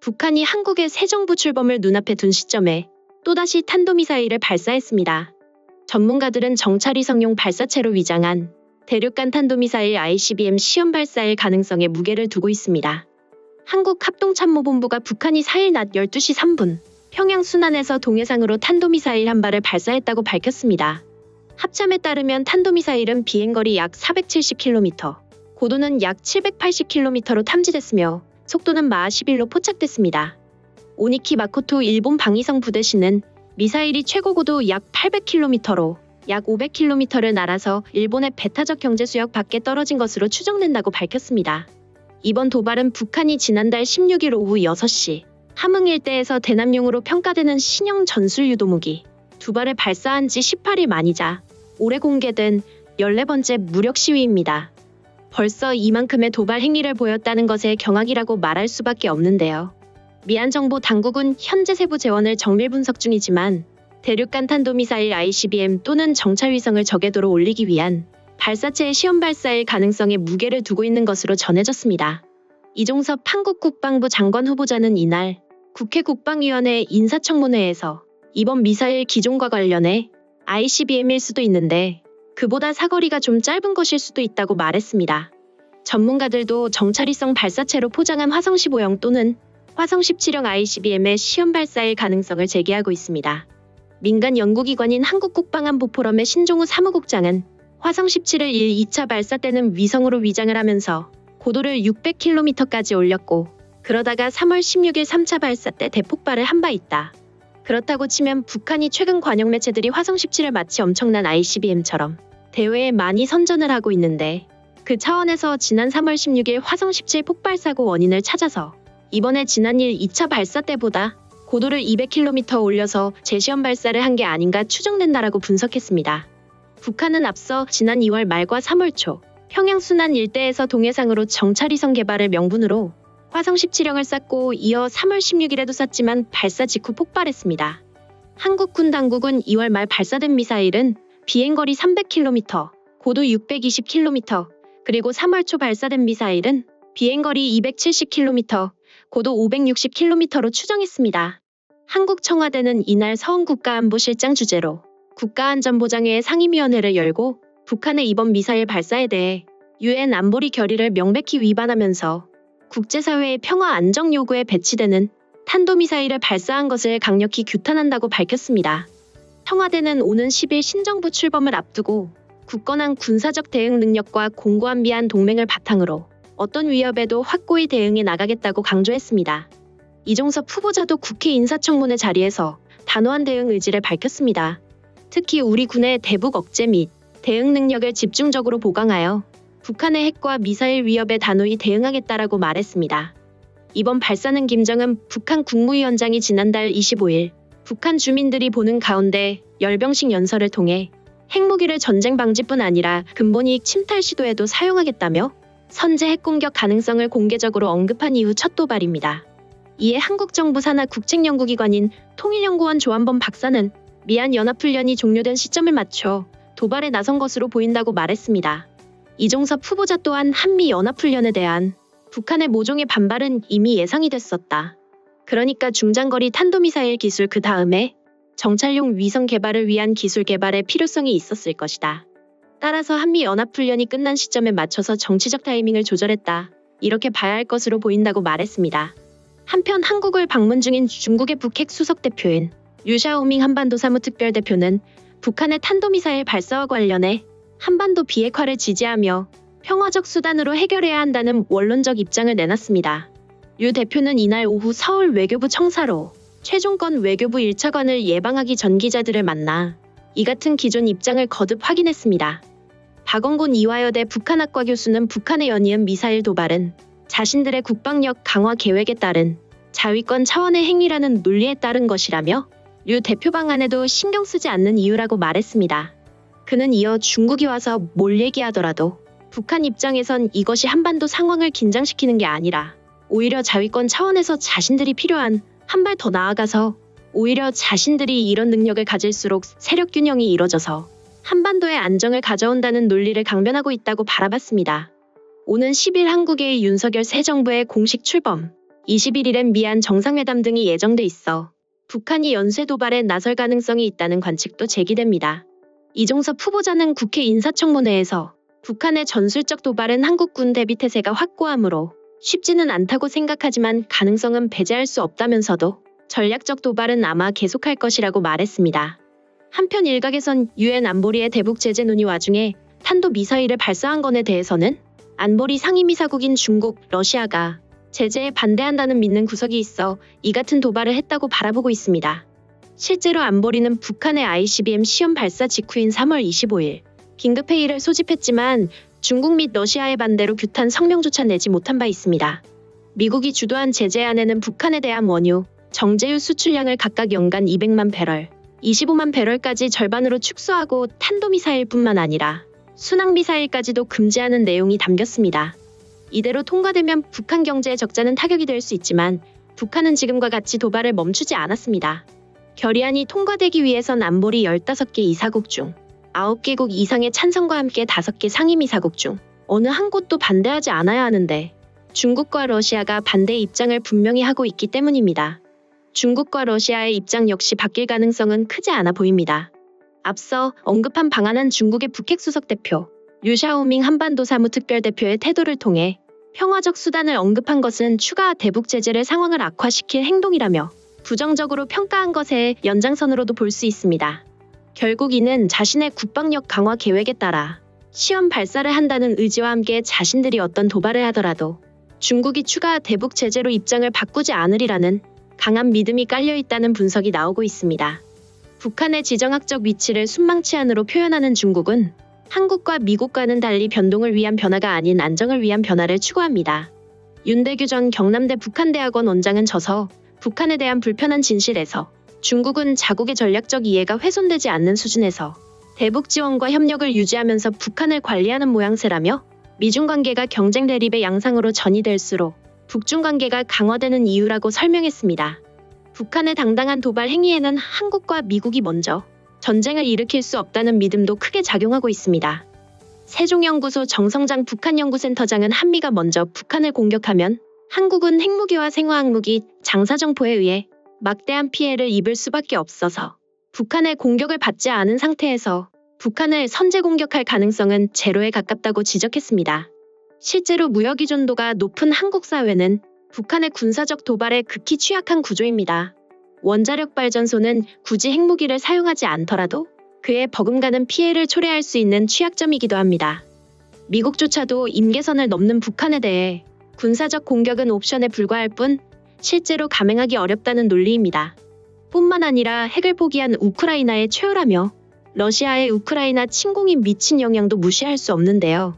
북한이 한국의 새 정부 출범을 눈앞에 둔 시점에 또다시 탄도미사일을 발사했습니다. 전문가들은 정찰위성용 발사체로 위장한 대륙간 탄도미사일 ICBM 시험 발사일 가능성에 무게를 두고 있습니다. 한국합동참모본부가 북한이 4일 낮 12시 3분 평양 순안에서 동해상으로 탄도미사일 한 발을 발사했다고 밝혔습니다. 합참에 따르면 탄도미사일은 비행거리 약 470km, 고도는 약 780km로 탐지됐으며 속도는 마하 11로 포착됐습니다. 오니키 마코토 일본 방위성 부대신은 미사일이 최고 고도 약 800km로 약 500km를 날아서 일본의 배타적 경제수역 밖에 떨어진 것으로 추정된다고 밝혔습니다. 이번 도발은 북한이 지난달 16일 오후 6시 함흥 일대에서 대남용으로 평가되는 신형 전술 유도무기 2발을 발사한 지 18일 만이자 올해 공개된 14번째 무력 시위입니다. 벌써 이만큼의 도발 행위를 보였다는 것에 경악이라고 말할 수밖에 없는데요. 미얀 정보 당국은 현재 세부 재원을 정밀 분석 중이지만 대륙간 탄도미사일 ICBM 또는 정찰위성을 저궤도로 올리기 위한 발사체의 시험 발사일 가능성에 무게를 두고 있는 것으로 전해졌습니다. 이종섭 한국 국방부 장관 후보자는 이날 국회 국방위원회 인사청문회에서 이번 미사일 기종과 관련해 ICBM일 수도 있는데 그보다 사거리가 좀 짧은 것일 수도 있다고 말했습니다. 전문가들도 정찰위성 발사체로 포장한 화성 15형 또는 화성 17형 ICBM의 시험 발사일 가능성을 제기하고 있습니다. 민간 연구기관인 한국국방안보포럼의 신종우 사무국장은 화성 17을 2차 발사 때는 위성으로 위장을 하면서 고도를 600km까지 올렸고 그러다가 3월 16일 3차 발사 때 대폭발을 한 바 있다. 그렇다고 치면 북한이 최근 관영 매체들이 화성 17을 마치 엄청난 ICBM처럼 대회에 많이 선전을 하고 있는데 그 차원에서 지난 3월 16일 화성 17 폭발 사고 원인을 찾아서 이번에 지난일 2차 발사 때보다 고도를 200km 올려서 재시험 발사를 한 게 아닌가 추정된다라고 분석했습니다. 북한은 앞서 지난 2월 말과 3월 초 평양 순안 일대에서 동해상으로 정찰위성 개발을 명분으로 화성 17형을 쐈고 이어 3월 16일에도 쐈지만 발사 직후 폭발했습니다. 한국군 당국은 2월 말 발사된 미사일은 비행거리 300km, 고도 620km, 그리고 3월 초 발사된 미사일은 비행거리 270km, 고도 560km로 추정했습니다. 한국 청와대는 이날 서훈 국가안보실장 주재로 국가안전보장회 상임위원회를 열고 북한의 이번 미사일 발사에 대해 UN 안보리 결의를 명백히 위반하면서 국제사회의 평화 안정 요구에 배치되는 탄도미사일을 발사한 것을 강력히 규탄한다고 밝혔습니다. 청와대는 오는 10일 신정부 출범을 앞두고 굳건한 군사적 대응 능력과 공고한 미한 동맹을 바탕으로 어떤 위협에도 확고히 대응해 나가겠다고 강조했습니다. 이종섭 후보자도 국회 인사청문회 자리에서 단호한 대응 의지를 밝혔습니다. 특히 우리 군의 대북 억제 및 대응 능력을 집중적으로 보강하여 북한의 핵과 미사일 위협에 단호히 대응하겠다라고 말했습니다. 이번 발사는 김정은 북한 국무위원장이 지난달 25일 북한 주민들이 보는 가운데 열병식 연설을 통해 핵무기를 전쟁 방지뿐 아니라 근본이익 침탈 시도에도 사용하겠다며 선제 핵공격 가능성을 공개적으로 언급한 이후 첫 도발입니다. 이에 한국 정부 산하 국책연구기관인 통일연구원 조한범 박사는 미얀 연합훈련이 종료된 시점을 맞춰 도발에 나선 것으로 보인다고 말했습니다. 이종섭 후보자 또한 한미 연합훈련에 대한 북한의 모종의 반발은 이미 예상이 됐었다. 그러니까 중장거리 탄도미사일 기술 그 다음에 정찰용 위성 개발을 위한 기술 개발의 필요성이 있었을 것이다. 따라서 한미 연합훈련이 끝난 시점에 맞춰서 정치적 타이밍을 조절했다. 이렇게 봐야 할 것으로 보인다고 말했습니다. 한편 한국을 방문 중인 중국의 북핵 수석대표인 류샤오밍 한반도 사무특별대표는 북한의 탄도미사일 발사와 관련해 한반도 비핵화를 지지하며 평화적 수단으로 해결해야 한다는 원론적 입장을 내놨습니다. 류 대표는 이날 오후 서울 외교부 청사로 최종건 외교부 1차관을 예방하기 전 기자들을 만나 이 같은 기존 입장을 거듭 확인했습니다. 박원곤 이화여대 북한학과 교수는 북한의 연이은 미사일 도발은 자신들의 국방력 강화 계획에 따른 자위권 차원의 행위라는 논리에 따른 것이라며 류 대표 방안에도 신경 쓰지 않는 이유라고 말했습니다. 그는 이어 중국이 와서 뭘 얘기하더라도 북한 입장에선 이것이 한반도 상황을 긴장시키는 게 아니라 오히려 자위권 차원에서 자신들이 필요한 한 발 더 나아가서 오히려 자신들이 이런 능력을 가질수록 세력 균형이 이뤄져서 한반도의 안정을 가져온다는 논리를 강변하고 있다고 바라봤습니다. 오는 10일 한국의 윤석열 새 정부의 공식 출범, 21일엔 미얀 정상회담 등이 예정돼 있어 북한이 연쇄 도발에 나설 가능성이 있다는 관측도 제기됩니다. 이종섭 후보자는 국회 인사청문회에서 북한의 전술적 도발은 한국군 대비 태세가 확고하므로 쉽지는 않다고 생각하지만 가능성은 배제할 수 없다면서도 전략적 도발은 아마 계속할 것이라고 말했습니다. 한편 일각에선 유엔 안보리의 대북 제재 논의 와중에 탄도미사일을 발사한 건에 대해서는 안보리 상임이사국인 중국, 러시아가 제재에 반대한다는 믿는 구석이 있어 이 같은 도발을 했다고 바라보고 있습니다. 실제로 안보리는 북한의 ICBM 시험 발사 직후인 3월 25일 긴급회의를 소집했지만 중국 및 러시아의 반대로 규탄 성명조차 내지 못한 바 있습니다. 미국이 주도한 제재안에는 북한에 대한 원유, 정제유 수출량을 각각 연간 200만 배럴, 25만 배럴까지 절반으로 축소하고 탄도미사일뿐만 아니라 순항미사일까지도 금지하는 내용이 담겼습니다. 이대로 통과되면 북한 경제에 적잖은 타격이 될 수 있지만 북한은 지금과 같이 도발을 멈추지 않았습니다. 결의안이 통과되기 위해선 안보리 15개 이사국 중 9개국 이상의 찬성과 함께 5개 상임이사국 중 어느 한 곳도 반대하지 않아야 하는데 중국과 러시아가 반대 입장을 분명히 하고 있기 때문입니다. 중국과 러시아의 입장 역시 바뀔 가능성은 크지 않아 보입니다. 앞서 언급한 방한한 중국의 북핵수석 대표 류샤오밍 한반도 사무특별대표의 태도를 통해 평화적 수단을 언급한 것은 추가 대북 제재를 상황을 악화시킬 행동이라며 부정적으로 평가한 것의 연장선으로도 볼 수 있습니다. 결국 이는 자신의 국방력 강화 계획에 따라 시험 발사를 한다는 의지와 함께 자신들이 어떤 도발을 하더라도 중국이 추가 대북 제재로 입장을 바꾸지 않으리라는 강한 믿음이 깔려 있다는 분석이 나오고 있습니다. 북한의 지정학적 위치를 순망치 안으로 표현하는 중국은 한국과 미국과는 달리 변동을 위한 변화가 아닌 안정을 위한 변화를 추구합니다. 윤대규 전 경남대 북한대학원 원장은 저서 북한에 대한 불편한 진실에서 중국은 자국의 전략적 이해가 훼손되지 않는 수준에서 대북 지원과 협력을 유지하면서 북한을 관리하는 모양새라며 미중 관계가 경쟁 대립의 양상으로 전이될수록 북중 관계가 강화되는 이유라고 설명했습니다. 북한의 당당한 도발 행위에는 한국과 미국이 먼저 전쟁을 일으킬 수 없다는 믿음도 크게 작용하고 있습니다. 세종연구소 정성장 북한연구센터장은 한미가 먼저 북한을 공격하면 한국은 핵무기와 생화학무기, 장사정포에 의해 막대한 피해를 입을 수밖에 없어서 북한의 공격을 받지 않은 상태에서 북한을 선제 공격할 가능성은 제로에 가깝다고 지적했습니다. 실제로 무역 의존도가 높은 한국 사회는 북한의 군사적 도발에 극히 취약한 구조입니다. 원자력 발전소는 굳이 핵무기를 사용하지 않더라도 그에 버금가는 피해를 초래할 수 있는 취약점이기도 합니다. 미국조차도 임계선을 넘는 북한에 대해 군사적 공격은 옵션에 불과할 뿐 실제로 감행하기 어렵다는 논리입니다. 뿐만 아니라 핵을 포기한 우크라이나에 최후라며 러시아의 우크라이나 침공이 미친 영향도 무시할 수 없는데요.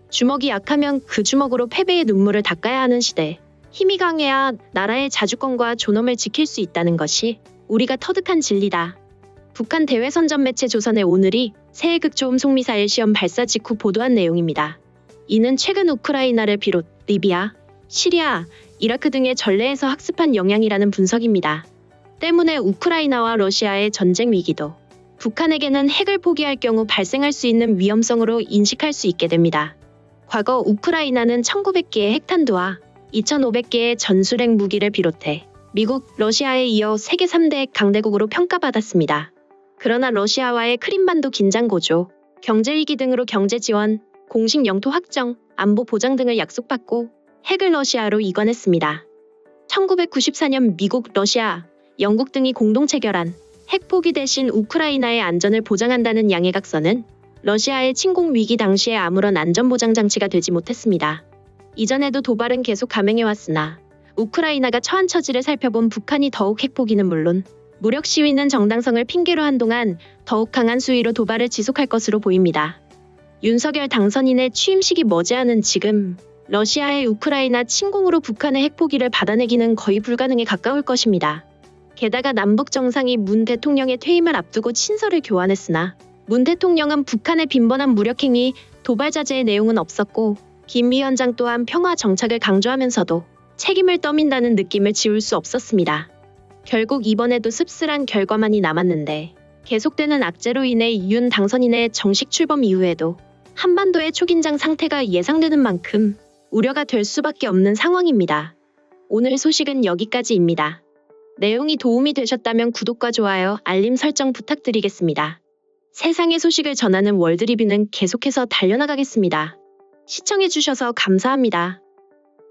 주먹이 약하면 그 주먹으로 패배의 눈물을 닦아야 하는 시대. 힘이 강해야 나라의 자주권과 존엄을 지킬 수 있다는 것이 우리가 터득한 진리다. 북한 대외선전 매체 조선의 오늘이 새해 극초음속 미사일 시험 발사 직후 보도한 내용입니다. 이는 최근 우크라이나를 비롯 리비아, 시리아, 이라크 등의 전례에서 학습한 영향이라는 분석입니다. 때문에 우크라이나와 러시아의 전쟁 위기도 북한에게는 핵을 포기할 경우 발생할 수 있는 위험성으로 인식할 수 있게 됩니다. 과거 우크라이나는 1900개의 핵탄두와 2500개의 전술핵 무기를 비롯해 미국, 러시아에 이어 세계 3대 강대국으로 평가받았습니다. 그러나 러시아와의 크림반도 긴장 고조, 경제위기 등으로 경제 지원, 공식 영토 확정, 안보 보장 등을 약속받고 핵을 러시아로 이관했습니다. 1994년 미국, 러시아, 영국 등이 공동 체결한 핵 포기 대신 우크라이나의 안전을 보장한다는 양해각서는 러시아의 침공 위기 당시에 아무런 안전보장 장치가 되지 못했습니다. 이전에도 도발은 계속 감행해왔으나 우크라이나가 처한 처지를 살펴본 북한이 더욱 핵 포기는 물론 무력 시위는 정당성을 핑계로 한동안 더욱 강한 수위로 도발을 지속할 것으로 보입니다. 윤석열 당선인의 취임식이 머지않은 지금 러시아의 우크라이나 침공으로 북한의 핵 포기를 받아내기는 거의 불가능에 가까울 것입니다. 게다가 남북 정상이 문 대통령의 퇴임을 앞두고 친서를 교환했으나 문 대통령은 북한의 빈번한 무력행위, 도발 자제의 내용은 없었고 김 위원장 또한 평화 정착을 강조하면서도 책임을 떠민다는 느낌을 지울 수 없었습니다. 결국 이번에도 씁쓸한 결과만이 남았는데 계속되는 악재로 인해 윤 당선인의 정식 출범 이후에도 한반도의 초긴장 상태가 예상되는 만큼 우려가 될 수밖에 없는 상황입니다. 오늘 소식은 여기까지입니다. 내용이 도움이 되셨다면 구독과 좋아요, 알림 설정 부탁드리겠습니다. 세상의 소식을 전하는 월드리뷰는 계속해서 달려나가겠습니다. 시청해주셔서 감사합니다.